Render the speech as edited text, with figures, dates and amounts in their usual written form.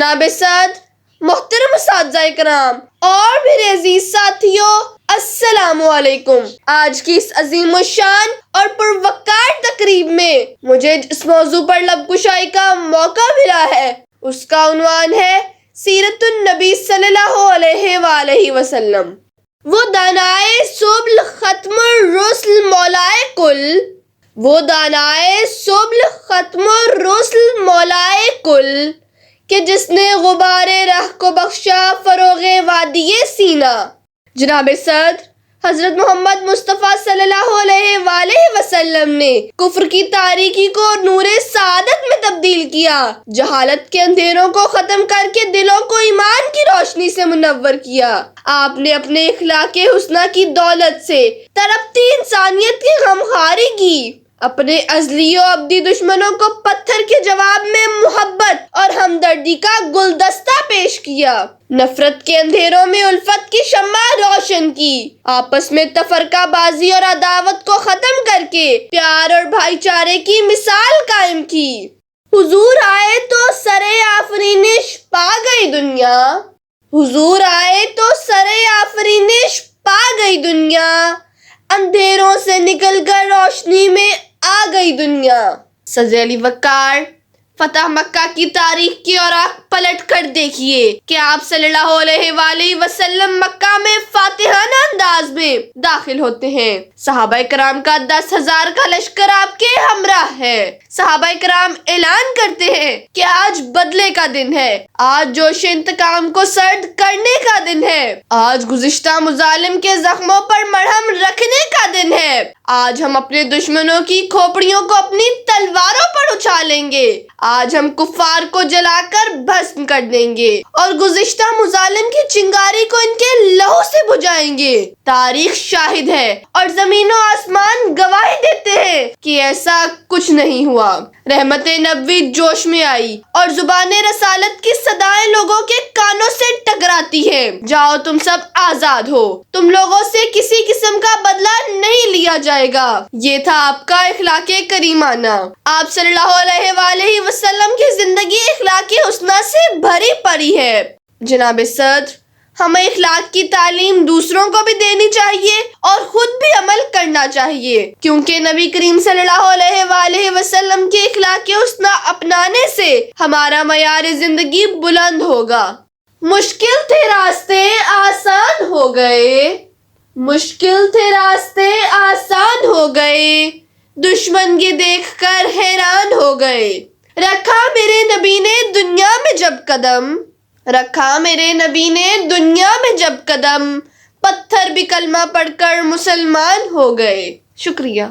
جناب صدر، محترم اساتذہ کرام اور میرے عزیز ساتھیوں، السلام علیکم۔ آج کی اس عظیم الشان اور پروقار تقریب میں مجھے جس موضوع پر لب کشائی کا موقع ملا ہے اس کا عنوان ہے سیرت النبی صلی اللہ علیہ وآلہ وسلم۔ وہ دانائے سبل ختم الرسل مولائے کل، وہ دانائے سبل ختم الرسل مولائے کل، کہ جس نے غبار راہ کو بخشا فروغ وادی سینا۔ جناب صدر، حضرت محمد مصطفیٰ صلی اللہ علیہ وآلہ وسلم نے کفر کی تاریکی کو نور سعادت میں تبدیل کیا، جہالت کے اندھیروں کو ختم کر کے دلوں کو ایمان کی روشنی سے منور کیا۔ آپ نے اپنے اخلاق حسنہ کی دولت سے تڑپتی انسانیت کی غمخواری کی، اپنے ازلی و ابدی دشمنوں کو پتھر کے جواب میں محبت اور ہمدردی کا گلدستہ پیش کیا، نفرت کے اندھیروں میں الفت کی شمع روشن کی، آپس میں تفرقہ بازی اور عداوت کو ختم کر کے پیار اور بھائی چارے کی مثال قائم کی۔ حضور آئے تو سرے آفرینش پا گئی دنیا، حضور آئے تو سرے آفرینش پا گئی دنیا، اندھیروں سے نکل کر روشنی میں آ گئی دنیا۔ سید علی وقار، فتح مکہ کی تاریخ کی اوراق پلٹ کر دیکھیے کہ آپ صلی اللہ علیہ وآلہ وسلم مکہ میں فاتحانہ انداز میں داخل ہوتے ہیں۔ صحابہ کرام کا 10,000 کا لشکر آپ کے ہمراہ ہے۔ صحابہ کرام اعلان کرتے ہیں کہ آج بدلے کا دن ہے، آج جوش انتقام کو سرد کرنے کا دن ہے، آج گزشتہ مظالم کے زخموں پر مرہم رکھنے کا دن ہے، آج ہم اپنے دشمنوں کی کھوپڑیوں کو اپنی تلواروں پر اچھالیں گے، آج ہم کفار کو جلا کر بھسم کر دیں گے اور گزشتہ مظالم کی چنگاری کو ان کے لہو سے بجھائیں گے۔ تاریخ شاہد ہے اور زمین و آسمان گواہی دیتے ہیں کہ ایسا کچھ نہیں ہوا۔ رحمت نبوی جوش میں آئی اور زبان رسالت کی صدائیں لوگوں کے کانوں سے ٹکراتی ہے۔ جاؤ تم سب آزاد ہو، تم لوگوں سے کسی قسم کا بدلہ نہیں لیا جائے گا۔ یہ تھا آپ کا اخلاق کریمانہ۔ آپ صلی اللہ علیہ وآلہ وسلم کی زندگی اخلاق حسنہ سے بھری پڑی ہے۔ جناب صدر، ہمیں اخلاق کی تعلیم دوسروں کو بھی دینی چاہیے اور خود بھی عمل کرنا چاہیے، کیونکہ نبی کریم صلی اللہ علیہ وآلہ وسلم کی اخلاق حسنہ اپنانے سے ہمارا معیار زندگی بلند ہوگا۔ مشکل تھے راستے آسان ہو گئے، مشکل تھے راستے آسان ہو گئے، دشمن یہ دیکھ کر حیران ہو گئے۔ رکھا میرے نبی نے دنیا میں جب قدم، رکھا میرے نبی نے دنیا میں جب قدم، پتھر بھی کلمہ پڑھ کر مسلمان ہو گئے۔ شکریہ۔